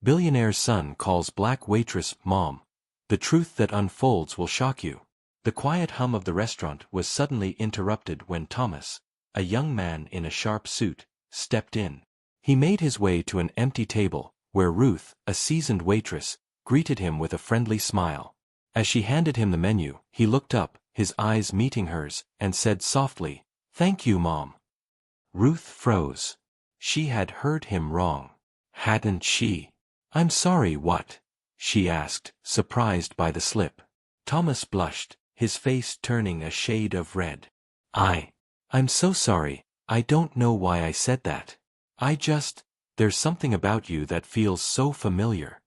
Billionaire's son calls black waitress mom. The truth that unfolds will shock you. The quiet hum of the restaurant was suddenly interrupted when Thomas, a young man in a sharp suit, stepped in. He made his way to an empty table, where Ruth, a seasoned waitress, greeted him with a friendly smile. As she handed him the menu, he looked up, his eyes meeting hers, and said softly, "Thank you, Mom." Ruth froze. She had heard him wrong. Hadn't she? "I'm sorry, what?" she asked, surprised by the slip. Thomas blushed, his face turning a shade of red. I'm so sorry, I don't know why I said that. There's something about you that feels so familiar."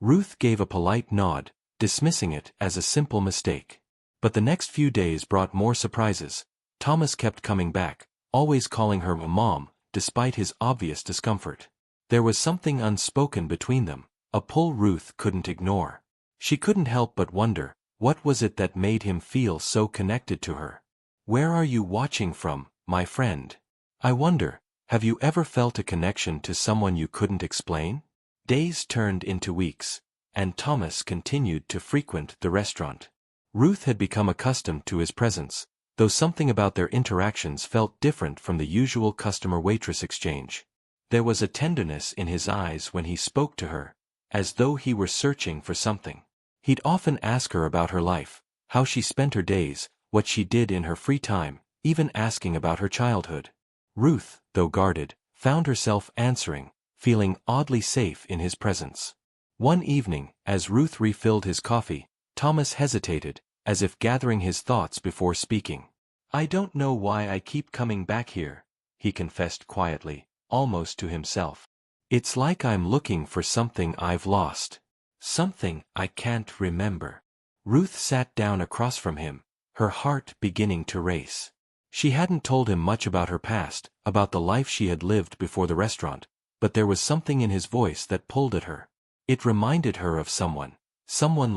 Ruth gave a polite nod, dismissing it as a simple mistake. But the next few days brought more surprises. Thomas kept coming back, always calling her Mom, despite his obvious discomfort. There was something unspoken between them, a pull Ruth couldn't ignore. She couldn't help but wonder, what was it that made him feel so connected to her? "Where are you watching from, my friend? I wonder, have you ever felt a connection to someone you couldn't explain?" Days turned into weeks, and Thomas continued to frequent the restaurant. Ruth had become accustomed to his presence, though something about their interactions felt different from the usual customer-waitress exchange. There was a tenderness in his eyes when he spoke to her, as though he were searching for something. He'd often ask her about her life, how she spent her days, what she did in her free time, even asking about her childhood. Ruth, though guarded, found herself answering, feeling oddly safe in his presence. One evening, as Ruth refilled his coffee, Thomas hesitated, as if gathering his thoughts before speaking. "I don't know why I keep coming back here," he confessed quietly, almost to himself. "It's like I'm looking for something I've lost. Something I can't remember." Ruth sat down across from him, her heart beginning to race. She hadn't told him much about her past, about the life she had lived before the restaurant, but there was something in his voice that pulled at her. It reminded her of someone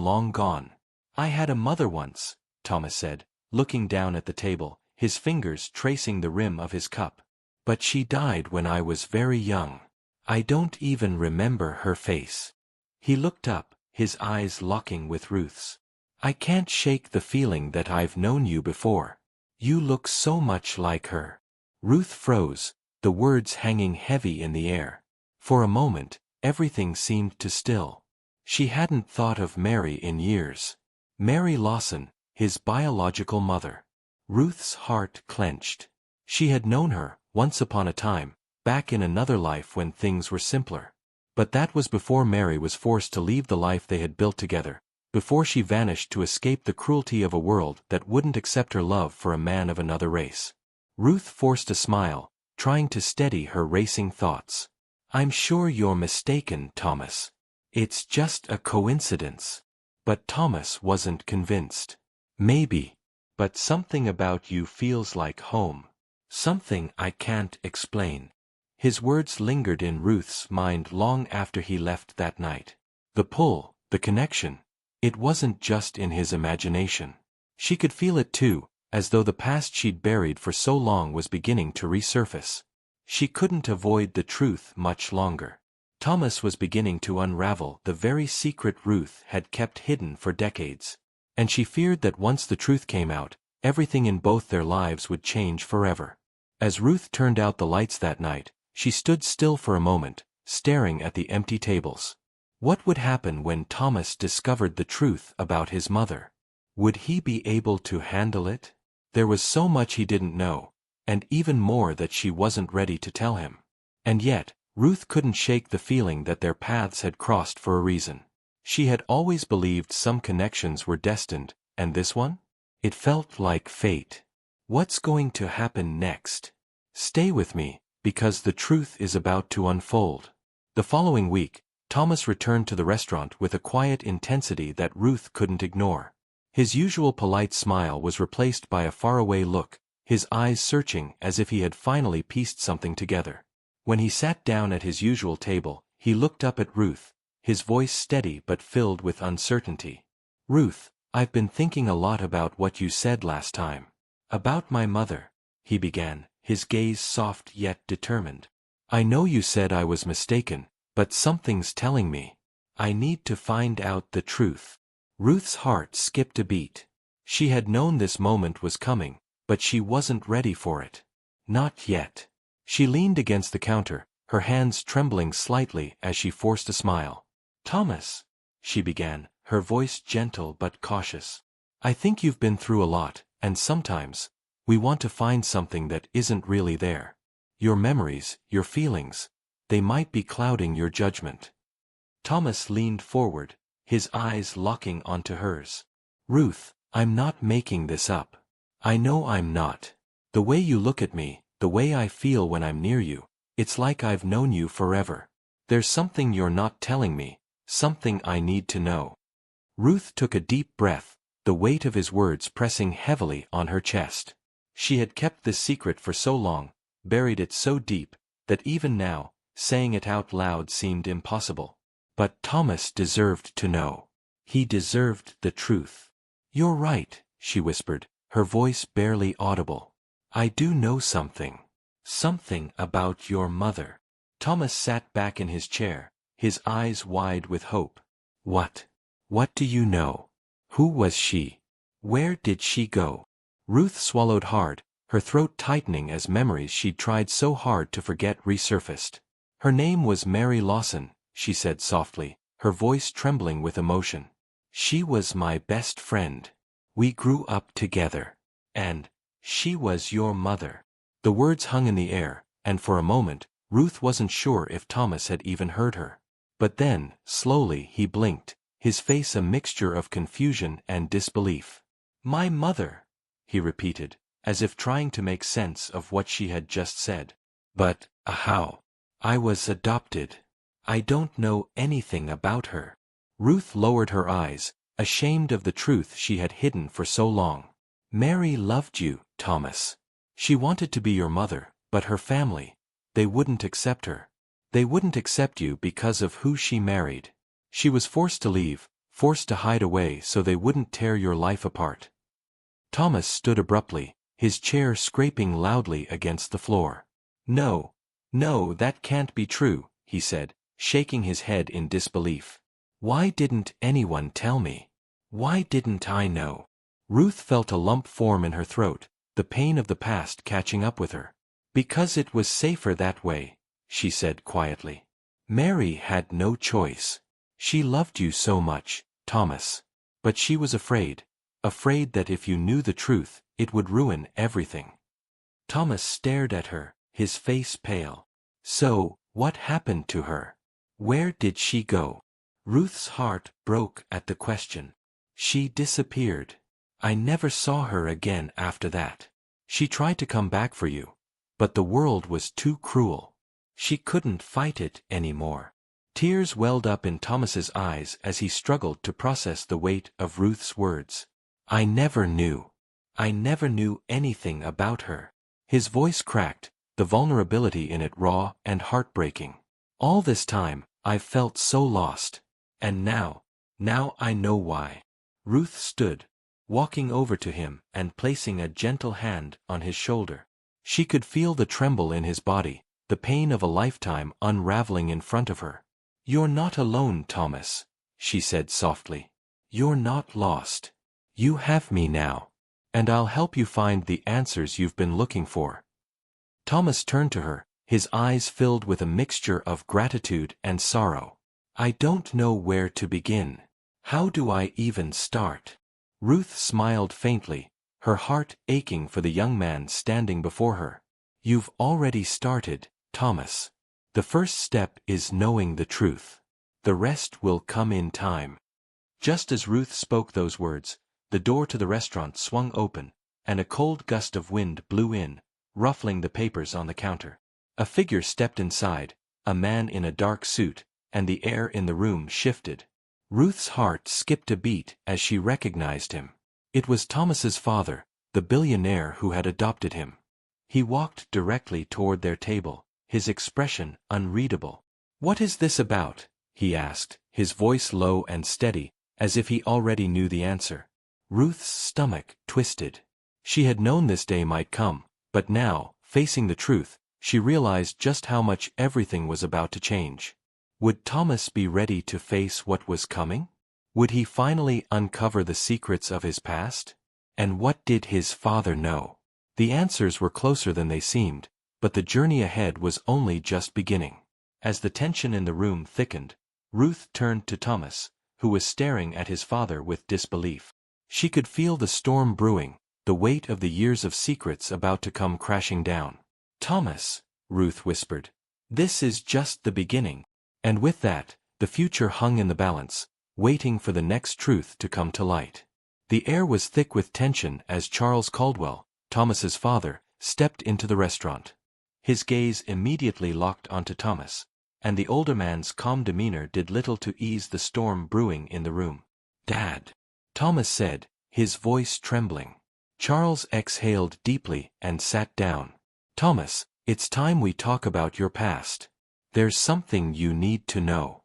long gone. "I had a mother once," Thomas said, looking down at the table, his fingers tracing the rim of his cup. "But she died when I was very young. I don't even remember her face." He looked up, his eyes locking with Ruth's. "I can't shake the feeling that I've known you before. You look so much like her." Ruth froze, the words hanging heavy in the air. For a moment, everything seemed to still. She hadn't thought of Mary in years. Mary Lawson, his biological mother. Ruth's heart clenched. She had known her, once upon a time, back in another life when things were simpler. But that was before Mary was forced to leave the life they had built together, before she vanished to escape the cruelty of a world that wouldn't accept her love for a man of another race. Ruth forced a smile, trying to steady her racing thoughts. "I'm sure you're mistaken, Thomas. It's just a coincidence." But Thomas wasn't convinced. "Maybe. But something about you feels like home. Something I can't explain." His words lingered in Ruth's mind long after he left that night. The pull, the connection. It wasn't just in his imagination. She could feel it too, as though the past she'd buried for so long was beginning to resurface. She couldn't avoid the truth much longer. Thomas was beginning to unravel the very secret Ruth had kept hidden for decades. And she feared that once the truth came out, everything in both their lives would change forever. As Ruth turned out the lights that night, she stood still for a moment, staring at the empty tables. What would happen when Thomas discovered the truth about his mother? Would he be able to handle it? There was so much he didn't know, and even more that she wasn't ready to tell him. And yet, Ruth couldn't shake the feeling that their paths had crossed for a reason. She had always believed some connections were destined, and this one? It felt like fate. What's going to happen next? Stay with me, because the truth is about to unfold. The following week, Thomas returned to the restaurant with a quiet intensity that Ruth couldn't ignore. His usual polite smile was replaced by a faraway look, his eyes searching as if he had finally pieced something together. When he sat down at his usual table, he looked up at Ruth, his voice steady but filled with uncertainty. "Ruth, I've been thinking a lot about what you said last time. About my mother," he began, his gaze soft yet determined. "I know you said I was mistaken, but something's telling me. I need to find out the truth. Ruth's heart skipped a beat. She had known this moment was coming, but she wasn't ready for it. Not yet. She leaned against the counter, her hands trembling slightly as she forced a smile. "Thomas," she began, her voice gentle but cautious. "I think you've been through a lot, and sometimes, we want to find something that isn't really there. Your memories, your feelings, they might be clouding your judgment." Thomas leaned forward, his eyes locking onto hers. "Ruth, I'm not making this up. I know I'm not. The way you look at me, the way I feel when I'm near you, it's like I've known you forever. There's something you're not telling me, something I need to know." Ruth took a deep breath, the weight of his words pressing heavily on her chest. She had kept this secret for so long, buried it so deep, that even now, saying it out loud seemed impossible. But Thomas deserved to know. He deserved the truth. "You're right," she whispered, her voice barely audible. "I do know something. Something about your mother." Thomas sat back in his chair, his eyes wide with hope. "What? What do you know? Who was she? Where did she go?" Ruth swallowed hard, her throat tightening as memories she'd tried so hard to forget resurfaced. "Her name was Mary Lawson," she said softly, her voice trembling with emotion. "She was my best friend. We grew up together. And she was your mother." The words hung in the air, and for a moment, Ruth wasn't sure if Thomas had even heard her. But then, slowly, he blinked, his face a mixture of confusion and disbelief. "My mother," he repeated, as if trying to make sense of what she had just said. "But, how? I was adopted. I don't know anything about her." Ruth lowered her eyes, ashamed of the truth she had hidden for so long. "Mary loved you, Thomas. She wanted to be your mother, but her family, they wouldn't accept her. They wouldn't accept you because of who she married. She was forced to leave, forced to hide away so they wouldn't tear your life apart." Thomas stood abruptly, his chair scraping loudly against the floor. "No, no, that can't be true," he said, shaking his head in disbelief. "Why didn't anyone tell me? Why didn't I know?" Ruth felt a lump form in her throat, the pain of the past catching up with her. "Because it was safer that way," she said quietly. "Mary had no choice. She loved you so much, Thomas. But she was afraid that if you knew the truth, it would ruin everything." Thomas stared at her, his face pale. "So, what happened to her? Where did she go?" Ruth's heart broke at the question. "She disappeared. I never saw her again after that. She tried to come back for you. But the world was too cruel. She couldn't fight it anymore." Tears welled up in Thomas's eyes as he struggled to process the weight of Ruth's words. "I never knew. I never knew anything about her." His voice cracked, the vulnerability in it raw and heartbreaking. "All this time, I've felt so lost. And now I know why." Ruth stood, walking over to him and placing a gentle hand on his shoulder. She could feel the tremble in his body, the pain of a lifetime unraveling in front of her. "You're not alone, Thomas," she said softly. "You're not lost. You have me now. And I'll help you find the answers you've been looking for." Thomas turned to her, his eyes filled with a mixture of gratitude and sorrow. "I don't know where to begin. How do I even start?" Ruth smiled faintly, her heart aching for the young man standing before her. "You've already started, Thomas. The first step is knowing the truth. The rest will come in time." Just as Ruth spoke those words, the door to the restaurant swung open, and a cold gust of wind blew in, ruffling the papers on the counter. A figure stepped inside, a man in a dark suit, and the air in the room shifted. Ruth's heart skipped a beat as she recognized him. It was Thomas's father, the billionaire who had adopted him. He walked directly toward their table, his expression unreadable. "What is this about?" he asked, his voice low and steady, as if he already knew the answer. Ruth's stomach twisted. She had known this day might come, but now, facing the truth, she realized just how much everything was about to change. Would Thomas be ready to face what was coming? Would he finally uncover the secrets of his past? And what did his father know? The answers were closer than they seemed, but the journey ahead was only just beginning. As the tension in the room thickened, Ruth turned to Thomas, who was staring at his father with disbelief. She could feel the storm brewing, the weight of the years of secrets about to come crashing down. "Thomas," Ruth whispered, "this is just the beginning." And with that, the future hung in the balance, waiting for the next truth to come to light. The air was thick with tension as Charles Caldwell, Thomas's father, stepped into the restaurant. His gaze immediately locked onto Thomas, and the older man's calm demeanor did little to ease the storm brewing in the room. "Dad," Thomas said, his voice trembling. Charles exhaled deeply and sat down. "Thomas, it's time we talk about your past. There's something you need to know."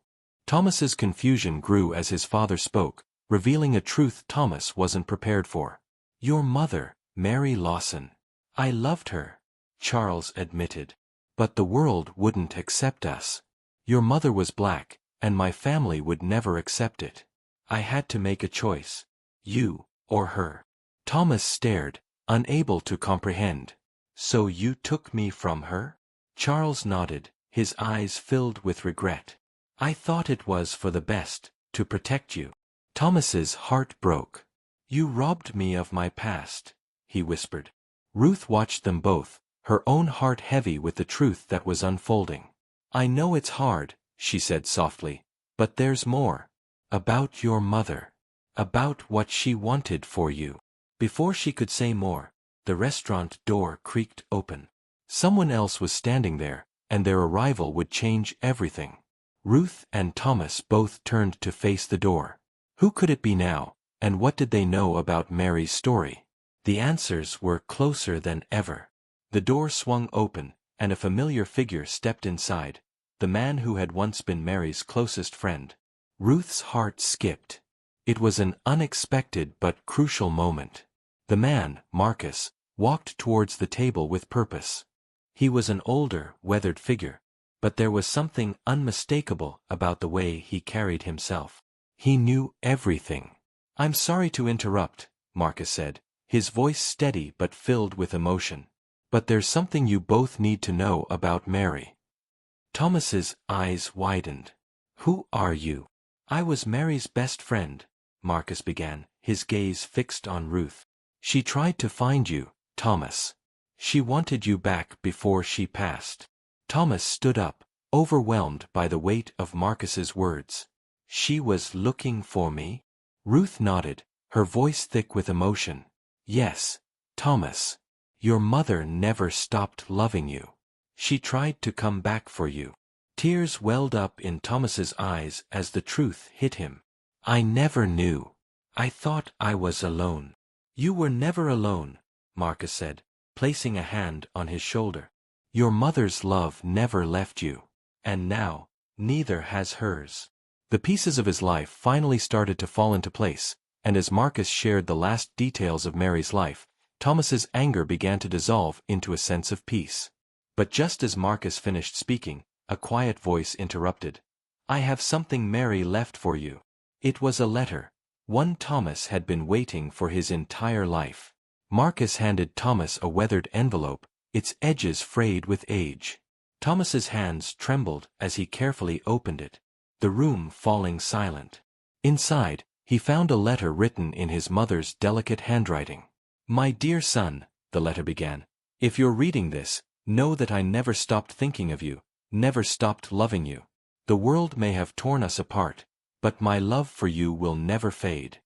Thomas's confusion grew as his father spoke, revealing a truth Thomas wasn't prepared for. "Your mother, Mary Lawson. I loved her," Charles admitted. "But the world wouldn't accept us. Your mother was black, and my family would never accept it. I had to make a choice. You, or her." Thomas stared, unable to comprehend. "So you took me from her?" Charles nodded, his eyes filled with regret. "I thought it was for the best, to protect you." Thomas's heart broke. "You robbed me of my past," he whispered. Ruth watched them both, her own heart heavy with the truth that was unfolding. "I know it's hard," she said softly, "but there's more. About your mother. About what she wanted for you." Before she could say more, the restaurant door creaked open. Someone else was standing there, and their arrival would change everything. Ruth and Thomas both turned to face the door. Who could it be now, and what did they know about Mary's story? The answers were closer than ever. The door swung open, and a familiar figure stepped inside, the man who had once been Mary's closest friend. Ruth's heart skipped. It was an unexpected but crucial moment. The man, Marcus, walked towards the table with purpose. He was an older, weathered figure, but there was something unmistakable about the way he carried himself. He knew everything. "I'm sorry to interrupt," Marcus said, his voice steady but filled with emotion. "But there's something you both need to know about Mary." Thomas's eyes widened. "Who are you?" "I was Mary's best friend," Marcus began, his gaze fixed on Ruth. "She tried to find you, Thomas. She wanted you back before she passed." Thomas stood up, overwhelmed by the weight of Marcus's words. "She was looking for me?" Ruth nodded, her voice thick with emotion. "Yes, Thomas. Your mother never stopped loving you. She tried to come back for you." Tears welled up in Thomas's eyes as the truth hit him. "I never knew. I thought I was alone." "You were never alone," Marcus said, placing a hand on his shoulder. "Your mother's love never left you. And now, neither has hers." The pieces of his life finally started to fall into place, and as Marcus shared the last details of Mary's life, Thomas's anger began to dissolve into a sense of peace. But just as Marcus finished speaking, a quiet voice interrupted. "I have something Mary left for you." It was a letter, one Thomas had been waiting for his entire life. Marcus handed Thomas a weathered envelope, its edges frayed with age. Thomas's hands trembled as he carefully opened it, the room falling silent. Inside, he found a letter written in his mother's delicate handwriting. "My dear son," the letter began, "if you're reading this, know that I never stopped thinking of you, never stopped loving you. The world may have torn us apart, but my love for you will never fade."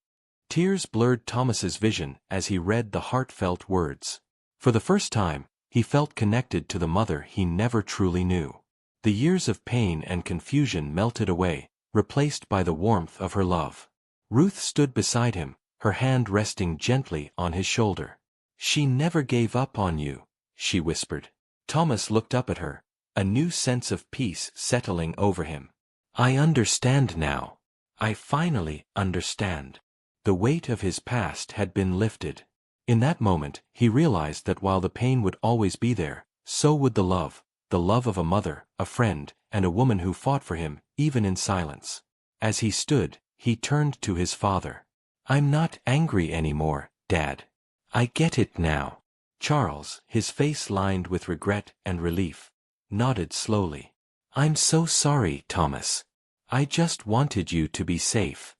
Tears blurred Thomas's vision as he read the heartfelt words. For the first time, he felt connected to the mother he never truly knew. The years of pain and confusion melted away, replaced by the warmth of her love. Ruth stood beside him, her hand resting gently on his shoulder. "She never gave up on you," she whispered. Thomas looked up at her, a new sense of peace settling over him. "I understand now. I finally understand." The weight of his past had been lifted. In that moment, he realized that while the pain would always be there, so would the love of a mother, a friend, and a woman who fought for him, even in silence. As he stood, he turned to his father. "I'm not angry anymore, Dad. I get it now." Charles, his face lined with regret and relief, nodded slowly. "I'm so sorry, Thomas. I just wanted you to be safe."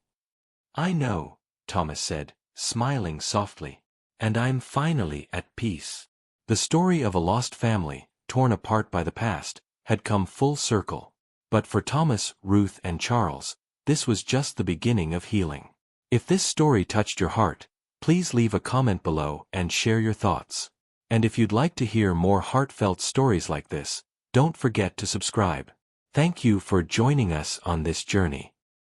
"I know," Thomas said, smiling softly. "And I'm finally at peace." The story of a lost family, torn apart by the past, had come full circle. But for Thomas, Ruth, and Charles, this was just the beginning of healing. If this story touched your heart, please leave a comment below and share your thoughts. And if you'd like to hear more heartfelt stories like this, don't forget to subscribe. Thank you for joining us on this journey.